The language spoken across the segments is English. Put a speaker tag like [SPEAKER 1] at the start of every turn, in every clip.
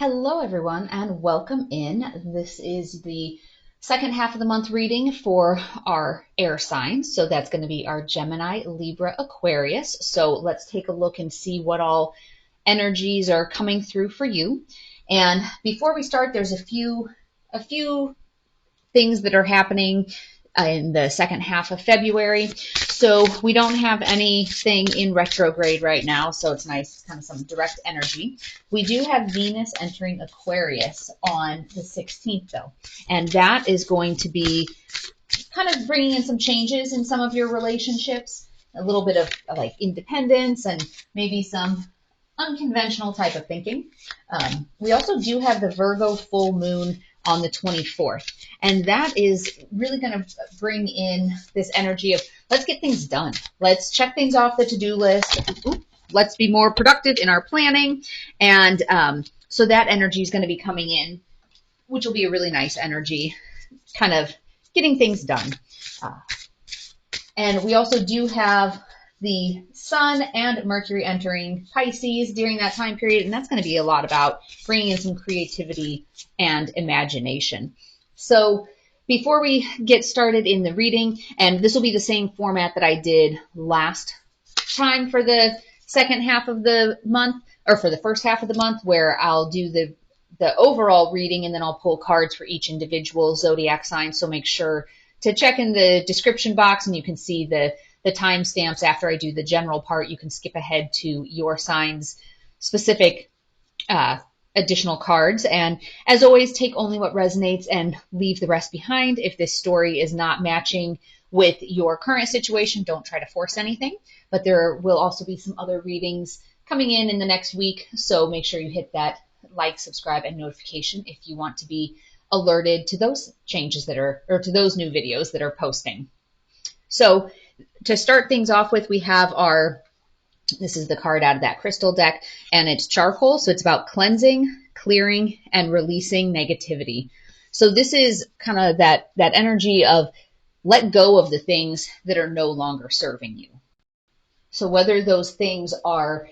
[SPEAKER 1] Hello, everyone, and welcome in. This is the second half of the month reading for our air signs. So that's going to be our Gemini, Libra, Aquarius. So let's take a look and see what all energies are coming through for you. And before we start, there's a few things that are happening in the second half of February. So we don't have anything in retrograde right now, so it's nice, kind of some direct energy. We do have Venus entering Aquarius on the 16th, though, and that is going to be kind of bringing in some changes in some of your relationships, a little bit of like independence and maybe some unconventional type of thinking. We also do have the Virgo full moon on the 24th. And that is really going to bring in this energy of let's get things done. Let's check things off the to-do list. Let's be more productive in our planning. And so that energy is going to be coming in, which will be a really nice energy, kind of getting things done. And we also do have the Sun and Mercury entering Pisces during that time period, and that's going to be a lot about bringing in some creativity and imagination. So before we get started in the reading, and this will be the same format that I did last time for the second half of the month, or for the first half of the month, where I'll do the overall reading, and then I'll pull cards for each individual zodiac sign. So make sure to check in the description box, and you can see the timestamps after I do the general part. You can skip ahead to your sign's specific additional cards. And as always, take only what resonates and leave the rest behind. If this story is not matching with your current situation, don't try to force anything. But there will also be some other readings coming in the next week. So make sure you hit that like, subscribe, and notification if you want to be alerted to those changes that are, or to those new videos that are posting. So to start things off with, we have this is the card out of that crystal deck, and it's charcoal. So it's about cleansing, clearing, and releasing negativity. So this is kind of that energy of let go of the things that are no longer serving you. So whether those things are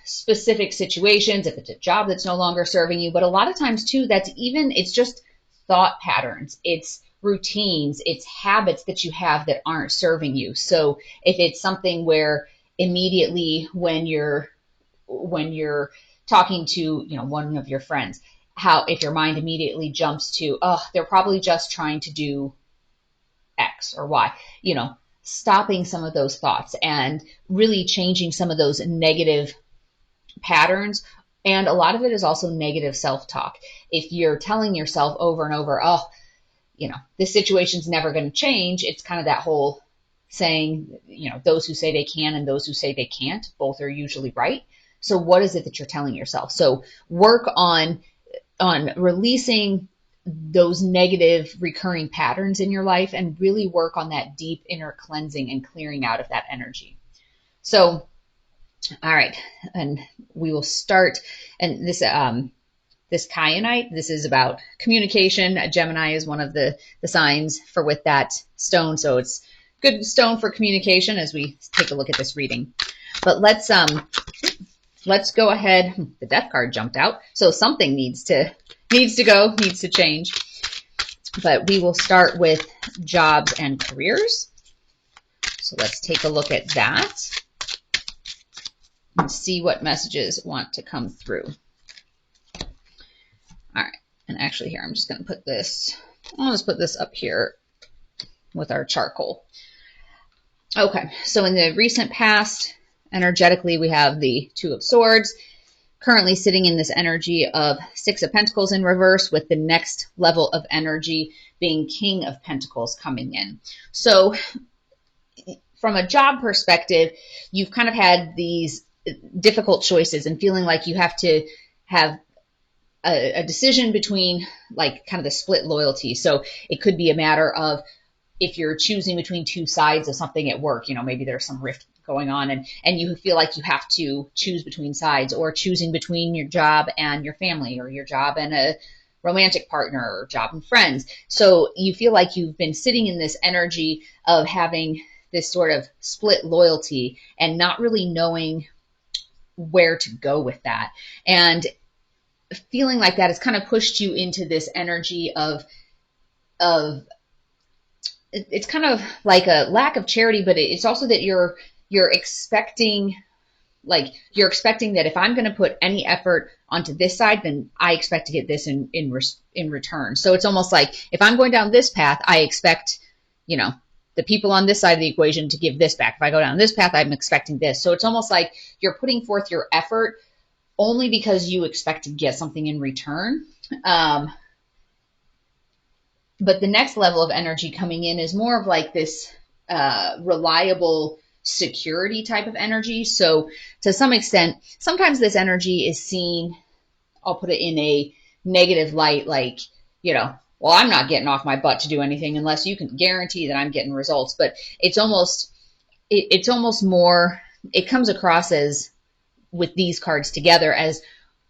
[SPEAKER 1] specific situations, if it's a job that's no longer serving you, but a lot of times too, it's just thought patterns. It's routines, it's habits that you have that aren't serving you. So if it's something where immediately when you're talking to, one of your friends, if your mind immediately jumps to, oh, they're probably just trying to do X or Y, stopping some of those thoughts and really changing some of those negative patterns. And a lot of it is also negative self-talk. If you're telling yourself over and over, oh, this situation's never going to change. It's kind of that whole saying, those who say they can and those who say they can't, both are usually right. So what is it that you're telling yourself? So work on releasing those negative recurring patterns in your life and really work on that deep inner cleansing and clearing out of that energy. So, all right. And we will start. And this kyanite, this is about communication. Gemini is one of the signs with that stone. So it's good stone for communication as we take a look at this reading. But let's go ahead. The death card jumped out. So something needs to change. But we will start with jobs and careers. So let's take a look at that and see what messages want to come through. All right, and actually here, I'm just going to put this, I'll just put this up here with our charcoal. Okay, so in the recent past, energetically, we have the Two of Swords, currently sitting in this energy of Six of Pentacles in reverse, with the next level of energy being King of Pentacles coming in. So from a job perspective, you've kind of had these difficult choices and feeling like you have to have a decision between like kind of the split loyalty. So it could be a matter of if you're choosing between two sides of something at work, maybe there's some rift going on and you feel like you have to choose between sides, or choosing between your job and your family, or your job and a romantic partner, or job and friends. So you feel like you've been sitting in this energy of having this sort of split loyalty and not really knowing where to go with that. And feeling like that has kind of pushed you into this energy of it's kind of like a lack of charity, but it's also that you're expecting, like you're expecting that if I'm going to put any effort onto this side, then I expect to get this in return. So it's almost like if I'm going down this path, I expect, the people on this side of the equation to give this back. If I go down this path, I'm expecting this. So it's almost like you're putting forth your effort only because you expect to get something in return. But the next level of energy coming in is more of like this reliable security type of energy. So to some extent, sometimes this energy is seen, I'll put it in a negative light, like, well, I'm not getting off my butt to do anything unless you can guarantee that I'm getting results. But it's almost more, it comes across as, with these cards together, as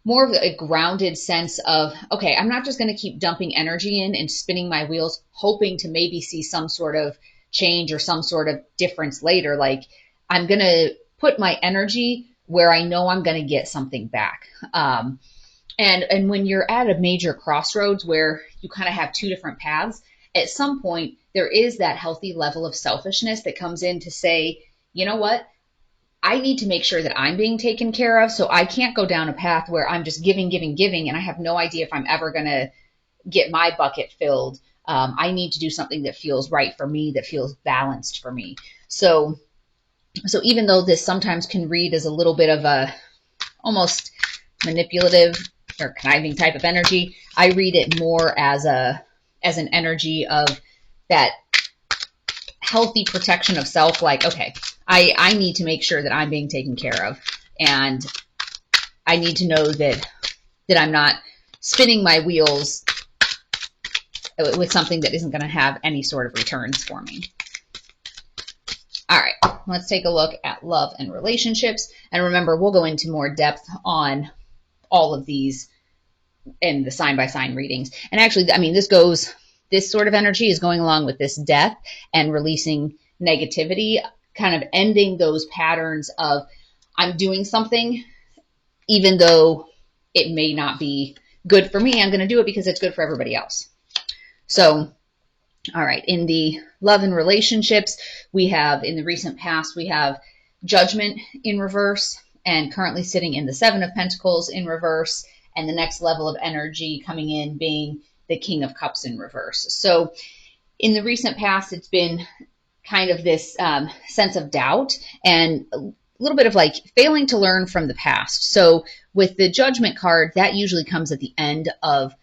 [SPEAKER 1] more of a grounded sense of, okay, I'm not just going to keep dumping energy in and spinning my wheels, hoping to maybe see some sort of change or some sort of difference later. Like, I'm going to put my energy where I know I'm going to get something back. And when you're at a major crossroads where you kind of have two different paths, at some point there is that healthy level of selfishness that comes in to say, you know what? I need to make sure that I'm being taken care of. So I can't go down a path where I'm just giving, and I have no idea if I'm ever going to get my bucket filled. I need to do something that feels right for me, that feels balanced for me. So even though this sometimes can read as a little bit of a almost manipulative or conniving type of energy, I read it more as an energy of that healthy protection of self. Like, okay, I need to make sure that I'm being taken care of, and I need to know that I'm not spinning my wheels with something that isn't going to have any sort of returns for me. All right, let's take a look at love and relationships. And remember, we'll go into more depth on all of these in the sign-by-sign readings. And actually, I mean, this sort of energy is going along with this death and releasing negativity, kind of ending those patterns of, I'm doing something, even though it may not be good for me, I'm going to do it because it's good for everybody else. So, all right, in the love and relationships, we have, in the recent past, we have Judgment in reverse, and currently sitting in the Seven of Pentacles in reverse, and the next level of energy coming in being the King of Cups in reverse. So in the recent past, it's been kind of this sense of doubt and a little bit of like failing to learn from the past. So with the Judgment card, that usually comes at the end of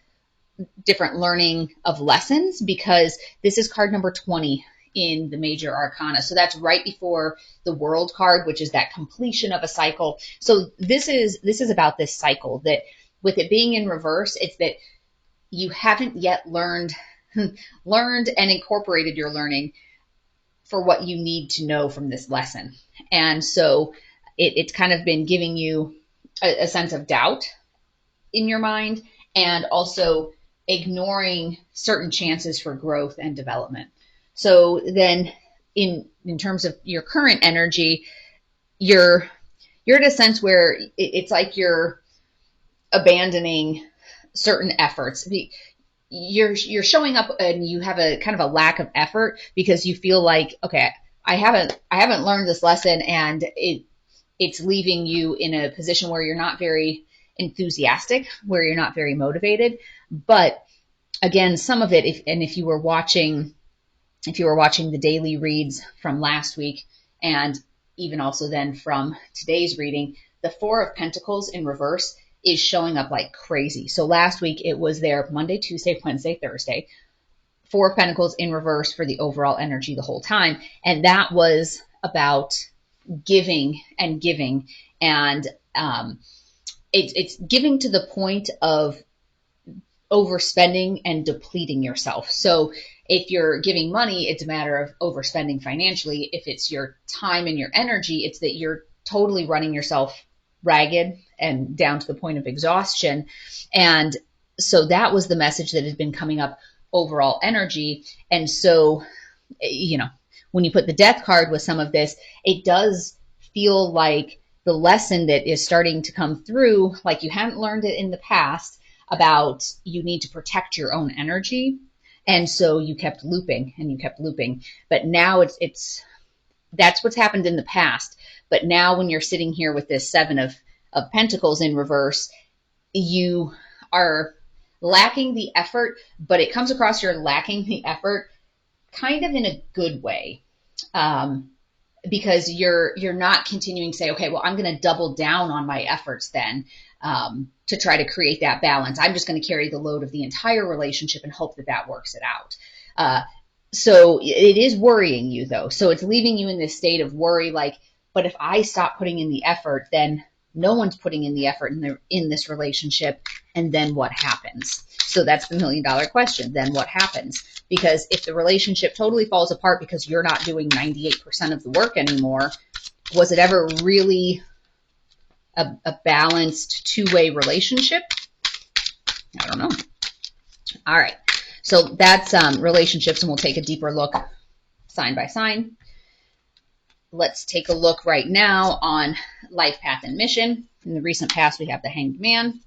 [SPEAKER 1] different learning of lessons, because this is card number 20 in the major arcana. So that's right before the World card, which is that completion of a cycle. So this is about this cycle, that with it being in reverse, it's that you haven't yet learned and incorporated your learning for what you need to know from this lesson. And so it's kind of been giving you a sense of doubt in your mind, and also ignoring certain chances for growth and development. So then in terms of your current energy, you're at a sense where it's like you're abandoning certain efforts. You're showing up and you have a kind of a lack of effort because you feel like, okay, I haven't learned this lesson, and it's leaving you in a position where you're not very enthusiastic, where you're not very motivated. But again, some of it, if you were watching the daily reads from last week, and even also then from today's reading, the Four of Pentacles in reverse is showing up like crazy. So last week it was there Monday, Tuesday, Wednesday, Thursday. Four of Pentacles in reverse for the overall energy the whole time. And that was about giving and giving. And it's giving to the point of overspending and depleting yourself. So if you're giving money, it's a matter of overspending financially. If it's your time and your energy, it's that you're totally running yourself ragged and down to the point of exhaustion. And so that was the message that had been coming up, overall energy. And so, when you put the Death card with some of this, it does feel like the lesson that is starting to come through, like you hadn't learned it in the past, about you need to protect your own energy. And so you kept looping and you kept looping. But now it's that's what's happened in the past. But now when you're sitting here with this Seven of Pentacles in reverse, you are lacking the effort, but it comes across you're lacking the effort kind of in a good way. Because you're not continuing to say, okay, well, I'm going to double down on my efforts then to try to create that balance. I'm just going to carry the load of the entire relationship and hope that that works it out. So it is worrying you, though. So it's leaving you in this state of worry, like, but if I stop putting in the effort, then no one's putting in the effort in this relationship. And then what happens? So that's the $1 million question. Then what happens? Because if the relationship totally falls apart because you're not doing 98% of the work anymore, was it ever really a balanced two-way relationship? I don't know. All right. So that's relationships, and we'll take a deeper look sign by sign. Let's take a look right now on life path and mission. In the recent past, we have the Hanged Man.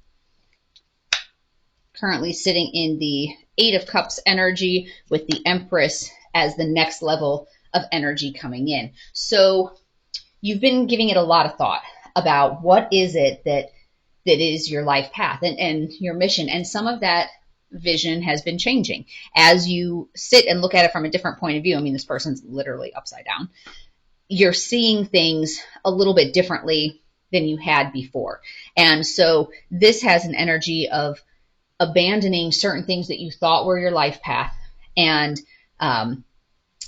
[SPEAKER 1] Currently sitting in the Eight of Cups energy with the Empress as the next level of energy coming in. So you've been giving it a lot of thought about what is it that is your life path and your mission. And some of that vision has been changing as you sit and look at it from a different point of view. I mean, this person's literally upside down. You're seeing things a little bit differently than you had before. And so this has an energy of abandoning certain things that you thought were your life path, and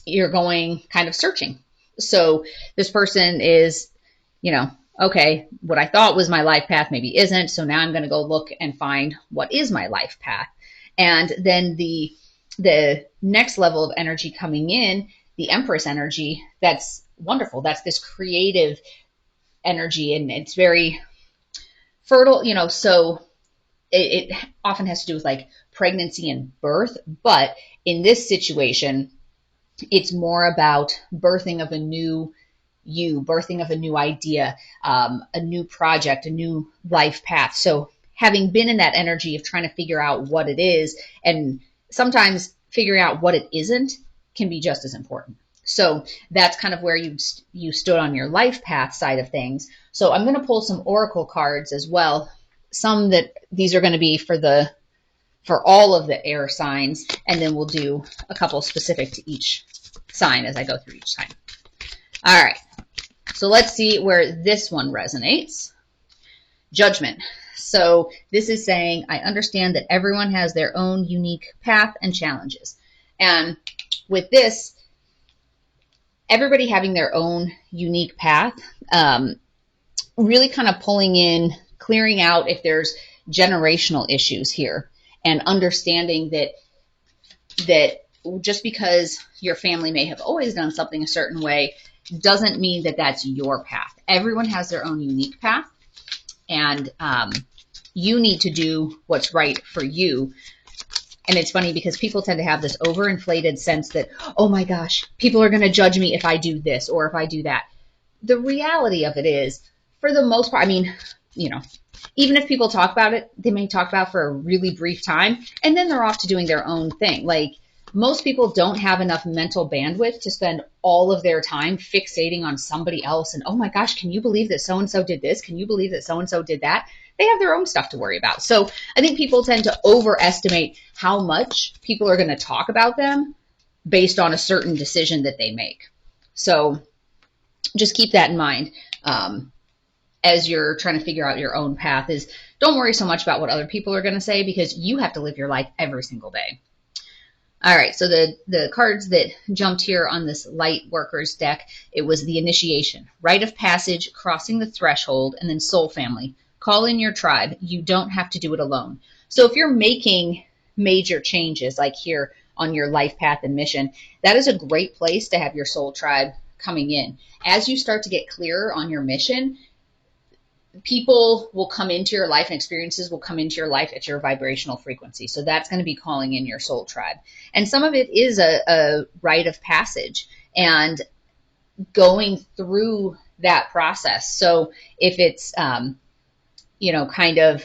[SPEAKER 1] you're going kind of searching. So this person is, okay, what I thought was my life path maybe isn't. So now I'm going to go look and find what is my life path. And then the next level of energy coming in, the Empress energy, that's wonderful. That's this creative energy, and it's very fertile, so it often has to do with like pregnancy and birth. But in this situation, it's more about birthing of a new you, birthing of a new idea, a new project, a new life path. So having been in that energy of trying to figure out what it is, and sometimes figuring out what it isn't, can be just as important. So that's kind of where you stood on your life path side of things. So I'm going to pull some oracle cards as well. Some that these are going to be for all of the air signs, and then we'll do a couple specific to each sign as I go through each sign. All right. So let's see where this one resonates. Judgment. So this is saying, I understand that everyone has their own unique path and challenges. And with this, everybody having their own unique path, really kind of pulling in, clearing out if there's generational issues here, and understanding that just because your family may have always done something a certain way doesn't mean that that's your path. Everyone has their own unique path, and you need to do what's right for you. And it's funny because people tend to have this overinflated sense that, oh my gosh, people are going to judge me if I do this or if I do that. The reality of it is, for the most part, I mean, even if people talk about it, they may talk about it for a really brief time, and then they're off to doing their own thing. Like, most people don't have enough mental bandwidth to spend all of their time fixating on somebody else. And, oh my gosh, can you believe that so-and-so did this? Can you believe that so-and-so did that? They have their own stuff to worry about. So I think people tend to overestimate how much people are going to talk about them based on a certain decision that they make. So just keep that in mind as you're trying to figure out your own path. Is don't worry so much about what other people are going to say, because you have to live your life every single day. All right, so the cards that jumped here on this light workers deck, it was the initiation, rite of passage, crossing the threshold, and then soul family. Call in your tribe. You don't have to do it alone. So if you're making major changes, like here on your life path and mission, that is a great place to have your soul tribe coming in. As you start to get clearer on your mission, people will come into your life and experiences will come into your life at your vibrational frequency. So that's going to be calling in your soul tribe. And some of it is a rite of passage and going through that process. So if it's, kind of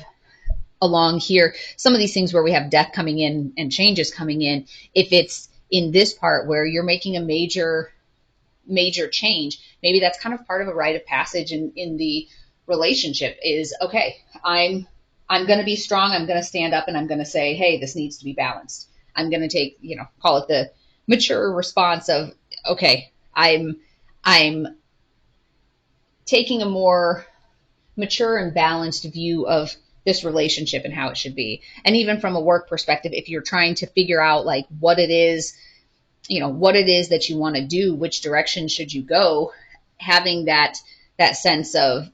[SPEAKER 1] along here, some of these things where we have death coming in and changes coming in, if it's in this part where you're making a major change, maybe that's kind of part of a rite of passage in the relationship is, okay, I'm going to be strong. I'm going to stand up and I'm going to say, hey, this needs to be balanced. I'm going to take, call it the mature response of, okay, I'm taking a more mature and balanced view of this relationship and how it should be. And even from a work perspective, if you're trying to figure out like what it is that you want to do, which direction should you go, having that sense of,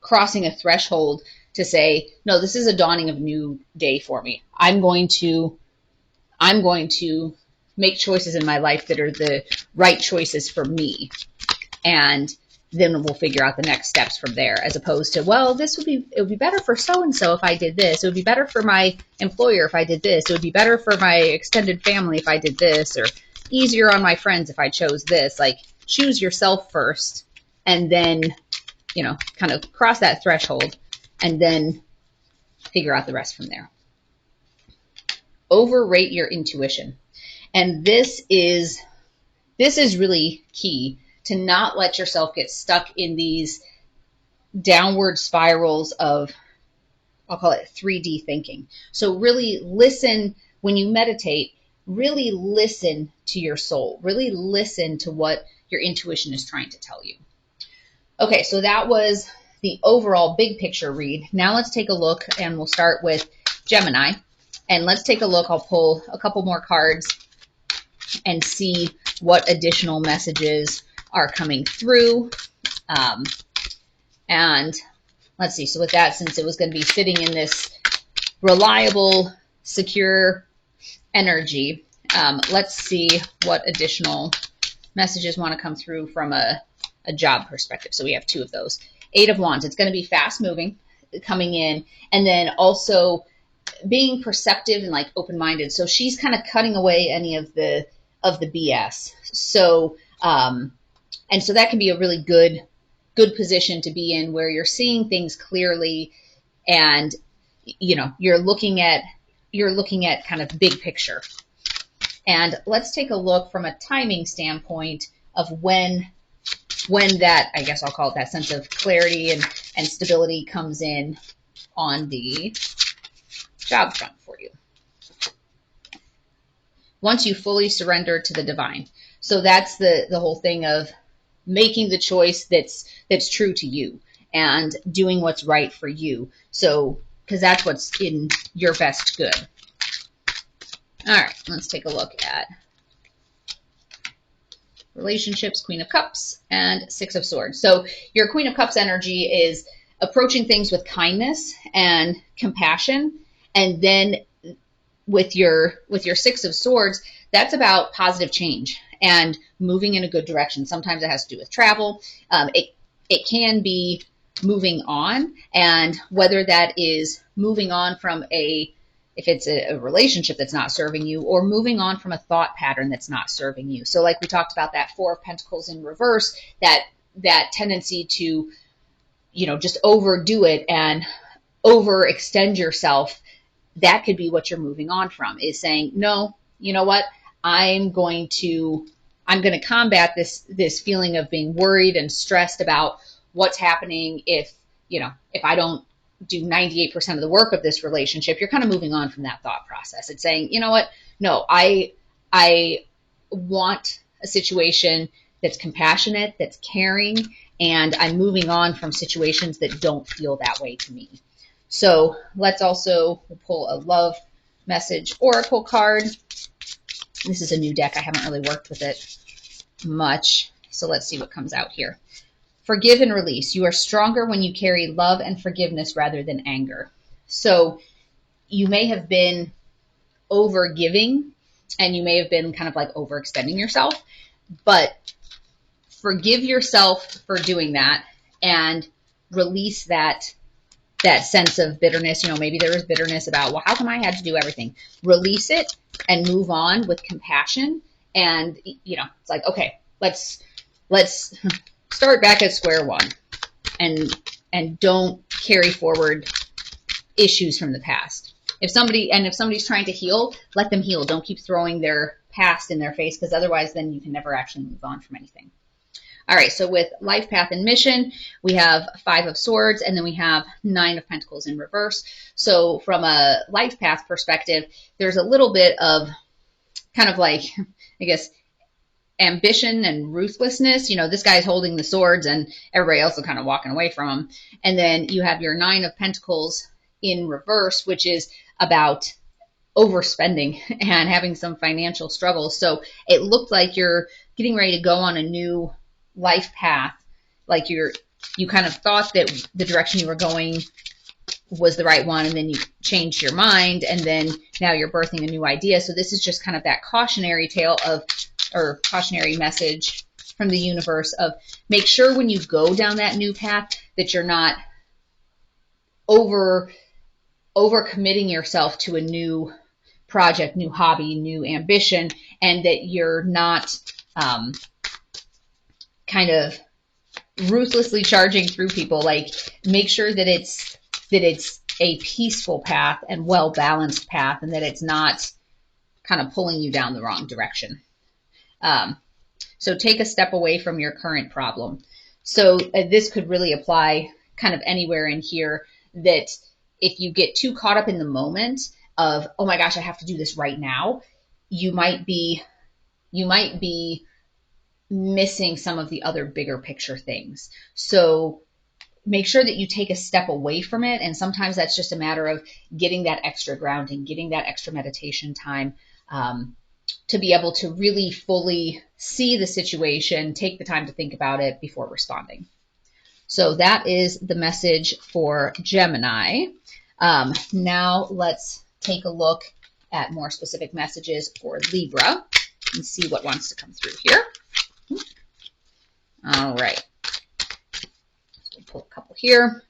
[SPEAKER 1] crossing a threshold to say, no, this is a dawning of a new day for me. I'm going to make choices in my life that are the right choices for me. And then we'll figure out the next steps from there, as opposed to, well, it would be better for so-and-so if I did this. It would be better for my employer if I did this. It would be better for my extended family if I did this, or easier on my friends if I chose this. Like, choose yourself first and then, kind of cross that threshold and then figure out the rest from there. Overrate your intuition. And this is really key, to not let yourself get stuck in these downward spirals of, I'll call it 3D thinking. So really listen when you meditate, really listen to your soul, really listen to what your intuition is trying to tell you. Okay, so that was the overall big picture read. Now let's take a look, and we'll start with Gemini. And let's take a look. I'll pull a couple more cards and see what additional messages are coming through. And let's see. So with that, since it was going to be sitting in this reliable, secure energy, let's see what additional messages want to come through from a job perspective. So we have two of those. 8 of Wands. It's going to be fast moving coming in, and then also being perceptive and like open-minded. So she's kind of cutting away any of the BS. So, and so that can be a really good position to be in, where you're seeing things clearly, and you're looking at kind of big picture. And let's take a look from a timing standpoint of when that, I guess I'll call it, that sense of clarity and stability comes in on the job front for you. Once you fully surrender to the divine. So that's the whole thing of making the choice that's true to you and doing what's right for you. So, because that's what's in your best good. All right, let's take a look at relationships, Queen of Cups, and 6 of Swords. So your Queen of Cups energy is approaching things with kindness and compassion. And then with your 6 of Swords, that's about positive change and moving in a good direction. Sometimes it has to do with travel. It can be moving on, and whether that is moving on from if it's a relationship that's not serving you, or moving on from a thought pattern that's not serving you. So like we talked about that 4 of Pentacles in reverse, that tendency to, just overdo it and overextend yourself. That could be what you're moving on from, is saying, no, you know what? I'm going to combat this feeling of being worried and stressed about what's happening if I don't do 98% of the work of this relationship. You're kind of moving on from that thought process. It's saying, you know what? No, I want a situation that's compassionate, that's caring, and I'm moving on from situations that don't feel that way to me. So let's also pull a love message oracle card. This is a new deck. I haven't really worked with it much. So let's see what comes out here. Forgive and release. You are stronger when you carry love and forgiveness rather than anger. So you may have been over-giving, and you may have been kind of like overextending yourself, but forgive yourself for doing that and release that sense of bitterness. Maybe there was bitterness about, well, how come I had to do everything? Release it and move on with compassion. And, it's like, okay, let's start back at square one and don't carry forward issues from the past. If somebody's trying to heal, let them heal. Don't keep throwing their past in their face, because otherwise then you can never actually move on from anything. All right, so with life path and mission, we have 5 of Swords, and then we have 9 of Pentacles in reverse. So from a life path perspective, there's a little bit of kind of like, I guess, ambition and ruthlessness. You know, this guy's holding the swords and everybody else is kind of walking away from him. And then you have your 9 of Pentacles in reverse, which is about overspending and having some financial struggles. So it looked like you're getting ready to go on a new life path. Like you kind of thought that the direction you were going was the right one, and then you changed your mind, and then now you're birthing a new idea. So this is just kind of that cautionary tale of, or cautionary message from the universe of, make sure when you go down that new path that you're not over committing yourself to a new project, new hobby, new ambition, and that you're not kind of ruthlessly charging through people. Like, make sure that it's a peaceful path and well-balanced path, and that it's not kind of pulling you down the wrong direction. So take a step away from your current problem. So this could really apply kind of anywhere in here, that if you get too caught up in the moment of, oh my gosh, I have to do this right now, you might be missing some of the other bigger picture things. So make sure that you take a step away from it. And sometimes that's just a matter of getting that extra grounding, getting that extra meditation time, to be able to really fully see the situation, take the time to think about it before responding. So that is the message for Gemini. Now let's take a look at more specific messages for Libra and see what wants to come through here. All right. So we'll pull a couple here.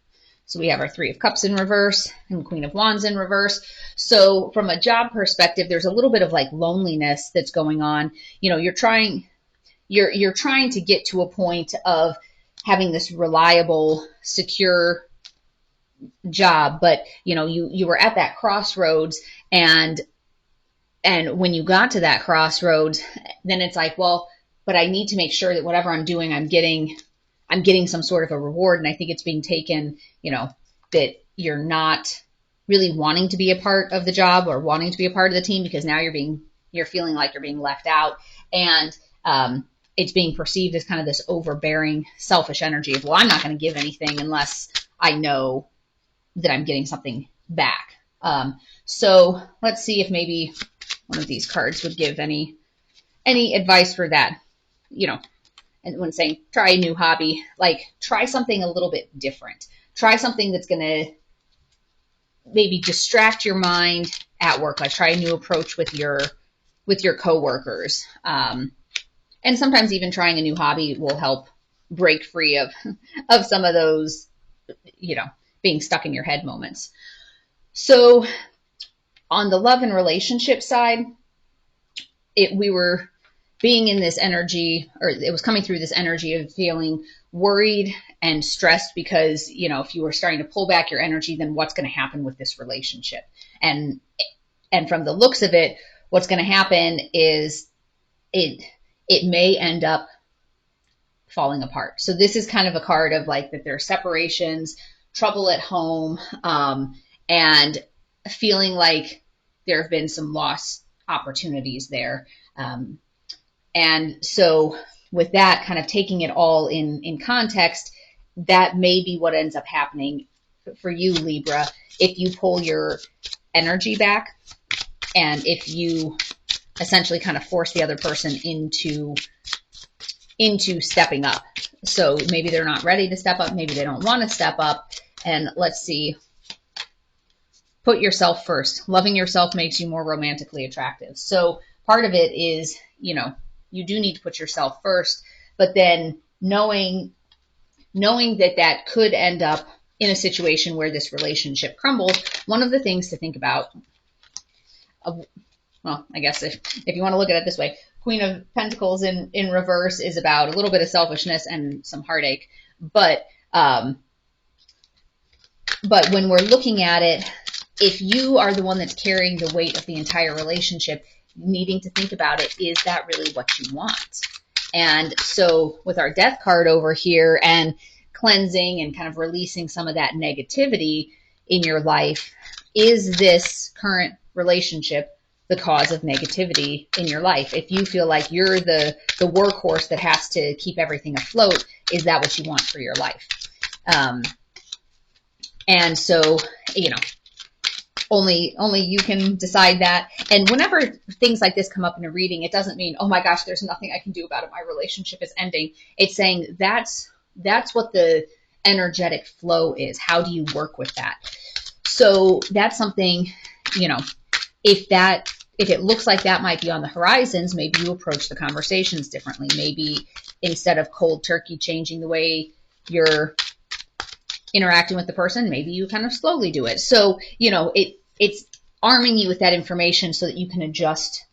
[SPEAKER 1] So we have our 3 of Cups in reverse and Queen of Wands in reverse. So from a job perspective, there's a little bit of like loneliness that's going on. You know, you're trying to get to a point of having this reliable, secure job, but you know, you were at that crossroads, and when you got to that crossroads, then it's like, well, but I need to make sure that whatever I'm doing, I'm getting some sort of a reward. And I think it's being taken, you know, that you're not really wanting to be a part of the job or wanting to be a part of the team, because now you're feeling like you're being left out. And it's being perceived as kind of this overbearing, selfish energy of, well, I'm not going to give anything unless I know that I'm getting something back. So let's see if maybe one of these cards would give any advice for that. You know, and when saying try a new hobby, like try something a little bit different. Try something that's going to maybe distract your mind at work. Like try a new approach with your coworkers. And sometimes even trying a new hobby will help break free of some of those, you know, being stuck in your head moments. So on the love and relationship side, we were being in this energy, or it was coming through this energy of feeling worried and stressed because, you know, if you were starting to pull back your energy, then what's going to happen with this relationship? And from the looks of it, what's going to happen is it may end up falling apart. So this is kind of a card of like that there are separations, trouble at home, and feeling like there have been some lost opportunities there. And so with that, kind of taking it all in context, that may be what ends up happening for you, Libra, if you pull your energy back and if you essentially kind of force the other person into stepping up. So maybe they're not ready to step up. Maybe they don't want to step up. And let's see. Put yourself first. Loving yourself makes you more romantically attractive. So part of it is, you know, you do need to put yourself first, but then knowing that could end up in a situation where this relationship crumbles. One of the things to think about, well, I guess if you want to look at it this way, Queen of Pentacles in reverse is about a little bit of selfishness and some heartache. But when we're looking at it, if you are the one that's carrying the weight of the entire relationship, needing to think about it, is that really what you want? And so with our Death card over here and cleansing and kind of releasing some of that negativity in your life, is this current relationship the cause of negativity in your life? If you feel like you're the workhorse that has to keep everything afloat, is that what you want for your life? And so, you know, only you can decide that. And whenever things like this come up in a reading, it doesn't mean, oh my gosh, there's nothing I can do about it, my relationship is ending. It's saying that's what the energetic flow is. How do you work with that? So that's something, you know, if it looks like that might be on the horizons, maybe you approach the conversations differently. Maybe instead of cold turkey changing the way you're interacting with the person, maybe you kind of slowly do it. So, you know, it's arming you with that information so that you can adjust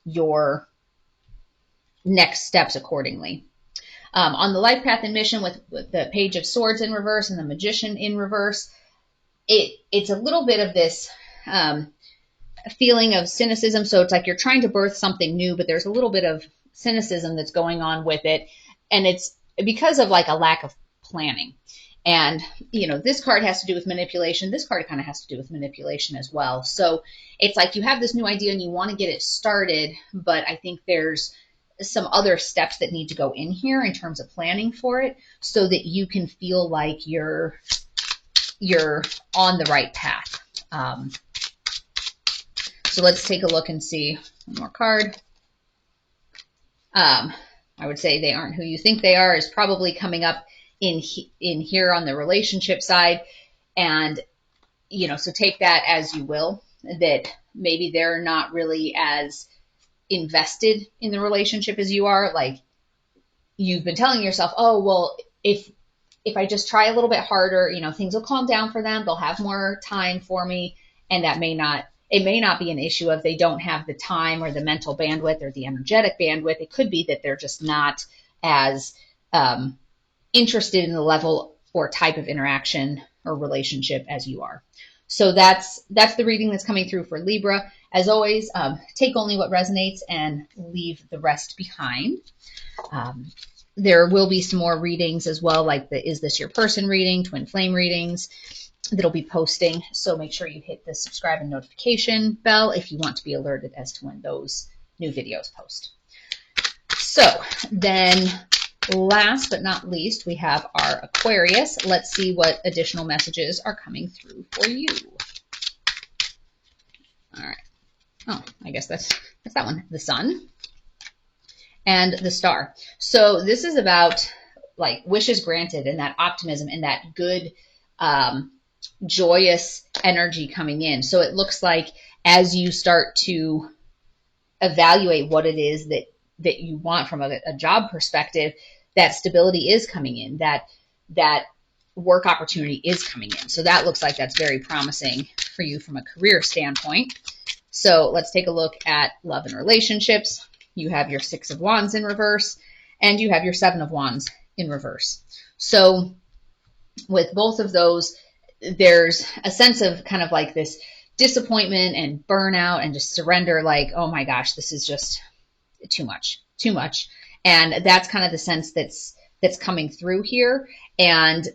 [SPEAKER 1] your next steps accordingly. On the life path and mission with the Page of Swords in reverse and the Magician in reverse, it's a little bit of this feeling of cynicism. So it's like you're trying to birth something new, but there's a little bit of cynicism that's going on with it. And it's because of like a lack of planning. And, you know, this card has to do with manipulation. This card kind of has to do with manipulation as well. So it's like you have this new idea and you want to get it started, but I think there's some other steps that need to go in here in terms of planning for it so that you can feel like you're on the right path. So let's take a look and see one more card. I would say they aren't who you think they are is probably coming up in here on the relationship side. And, you know, so take that as you will, that maybe they're not really as invested in the relationship as you are. Like you've been telling yourself, oh, well, if I just try a little bit harder, you know, things will calm down for them. They'll have more time for me. And it may not be an issue of they don't have the time or the mental bandwidth or the energetic bandwidth. It could be that they're just not as, interested in the level or type of interaction or relationship as you are. So that's the reading that's coming through for Libra. As always, take only what resonates and leave the rest behind. There will be some more readings as well, like the Is This Your Person reading, Twin Flame readings that'll be posting. So make sure you hit the subscribe and notification bell if you want to be alerted as to when those new videos post. So then last but not least, we have our Aquarius. Let's see what additional messages are coming through for you. All right. Oh, I guess that's that one. The Sun and the Star. So this is about like wishes granted and that optimism and that good, joyous energy coming in. So it looks like as you start to evaluate what it is that you want from a job perspective, that stability is coming in, that work opportunity is coming in. So that looks like that's very promising for you from a career standpoint. So let's take a look at love and relationships. You have your Six of Wands in reverse, and you have your Seven of Wands in reverse. So with both of those, there's a sense of kind of like this disappointment and burnout and just surrender, like, oh my gosh, this is just too much. And that's kind of the sense that's coming through here. And,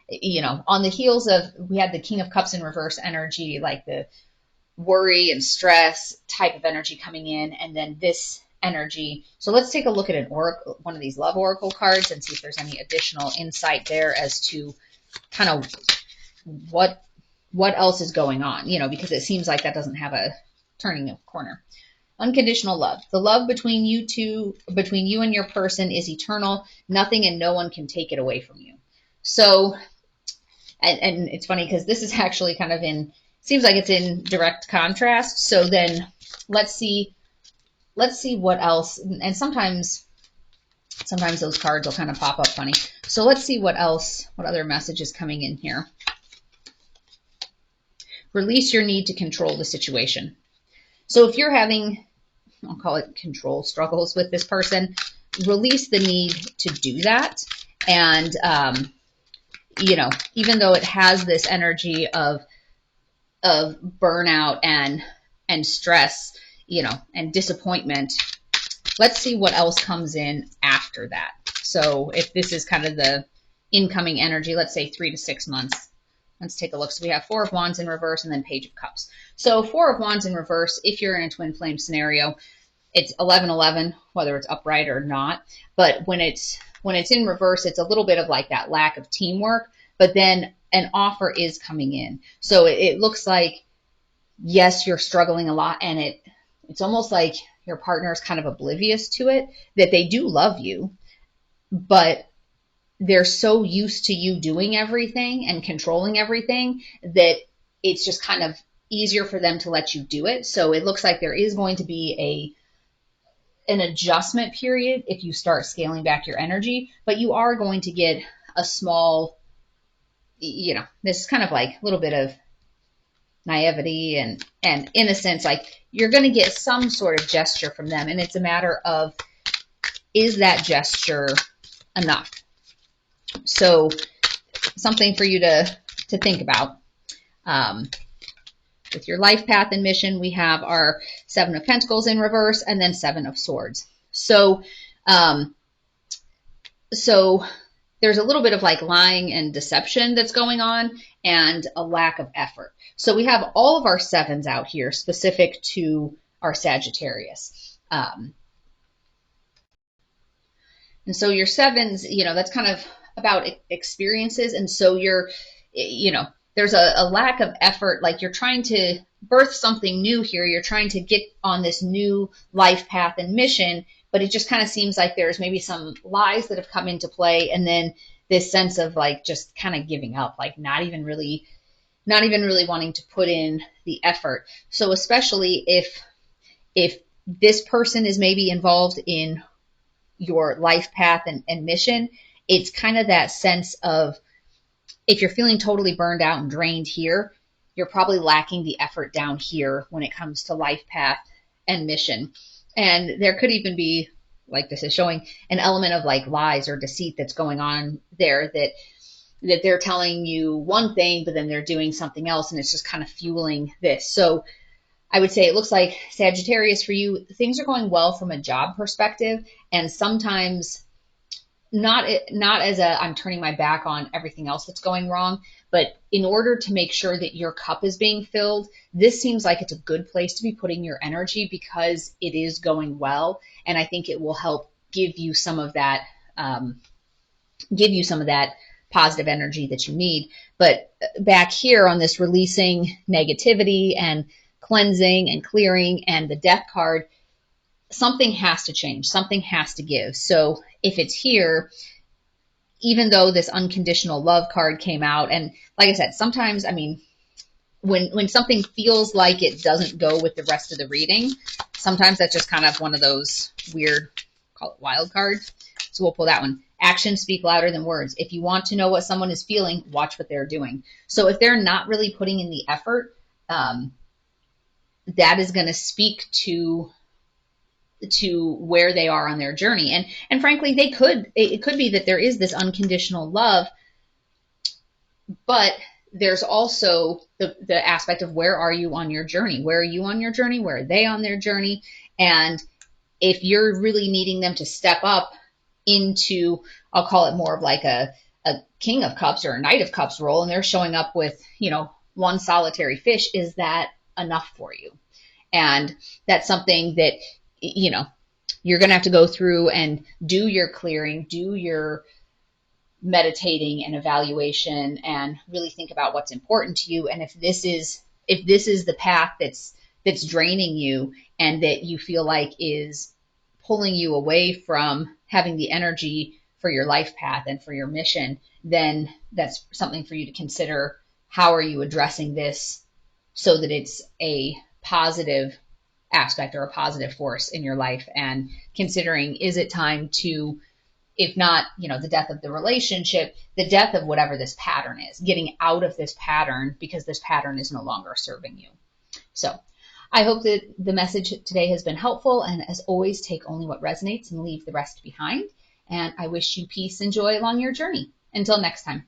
[SPEAKER 1] you know, on the heels of, we had the King of Cups in reverse energy, like the worry and stress type of energy coming in. And then this energy. So let's take a look at one of these love oracle cards and see if there's any additional insight there as to kind of what else is going on, you know, because it seems like that doesn't have a turning a corner. Unconditional love. The love between you and your person is eternal. Nothing and no one can take it away from you. So, and it's funny because this is actually kind of seems like it's in direct contrast. So then let's see what else. And sometimes those cards will kind of pop up funny. So let's see what other message is coming in here. Release your need to control the situation. So if you're having, I'll call it control struggles with this person, release the need to do that. And, you know, even though it has this energy of burnout and stress, you know, and disappointment, let's see what else comes in after that. So if this is kind of the incoming energy, let's say 3 to 6 months, let's take a look. So we have Four of Wands in reverse and then Page of Cups. So Four of Wands in reverse, if you're in a twin flame scenario, it's 11-11, whether it's upright or not. But when it's in reverse, it's a little bit of like that lack of teamwork, but then an offer is coming in. So it looks like, yes, you're struggling a lot, and it's almost like your partner is kind of oblivious to it, that they do love you, but they're so used to you doing everything and controlling everything that it's just kind of easier for them to let you do it. So it looks like there is going to be an adjustment period if you start scaling back your energy, but you are going to get a small, you know, this is kind of like a little bit of naivety and innocence, like you're going to get some sort of gesture from them. And it's a matter of, is that gesture enough? So something for you to think about. With your life path and mission, we have our Seven of Pentacles in reverse and then Seven of Swords. So, so there's a little bit of like lying and deception that's going on and a lack of effort. So we have all of our sevens out here specific to our Sagittarius. And so your sevens, you know, that's kind of about experiences. And so you're, you know, there's a lack of effort, like you're trying to birth something new here. You're trying to get on this new life path and mission, but it just kind of seems like there's maybe some lies that have come into play. And then this sense of like just kind of giving up, like not even really wanting to put in the effort. So especially if this person is maybe involved in your life path and mission, it's kind of that sense of, if you're feeling totally burned out and drained here, you're probably lacking the effort down here when it comes to life path and mission. And there could even be, like this is showing, an element of like lies or deceit that's going on there, that they're telling you one thing, but then they're doing something else, and it's just kind of fueling this. So I would say it looks like, Sagittarius, for you, things are going well from a job perspective, and sometimes not as a I'm turning my back on everything else that's going wrong, but in order to make sure that your cup is being filled, this seems like it's a good place to be putting your energy because it is going well, and I think it will help give you some of that positive energy that you need. But back here on this releasing negativity and cleansing and clearing and the Death card, something has to change, something has to give. So if it's here, even though this unconditional love card came out, and like I said, sometimes, I mean, when something feels like it doesn't go with the rest of the reading, sometimes that's just kind of one of those weird, call it wild cards. So we'll pull that one. Actions speak louder than words. If you want to know what someone is feeling, watch what they're doing. So if they're not really putting in the effort, that is going to speak to where they are on their journey. And frankly, it could be that there is this unconditional love, but there's also the aspect of, where are you on your journey? Where are you on your journey? Where are they on their journey? And if you're really needing them to step up into, I'll call it more of like a King of Cups or a Knight of Cups role, and they're showing up with, you know, one solitary fish, is that enough for you? And that's something that, you know, you're going to have to go through and do your clearing, do your meditating and evaluation, and really think about what's important to you. And if this is the path that's draining you and that you feel like is pulling you away from having the energy for your life path and for your mission, then that's something for you to consider. How are you addressing this so that it's a positive aspect or a positive force in your life? And considering, is it time to, if not, you know, the death of the relationship, the death of whatever this pattern is, getting out of this pattern because this pattern is no longer serving you. So I hope that the message today has been helpful. And as always, take only what resonates and leave the rest behind. And I wish you peace and joy along your journey. Until next time.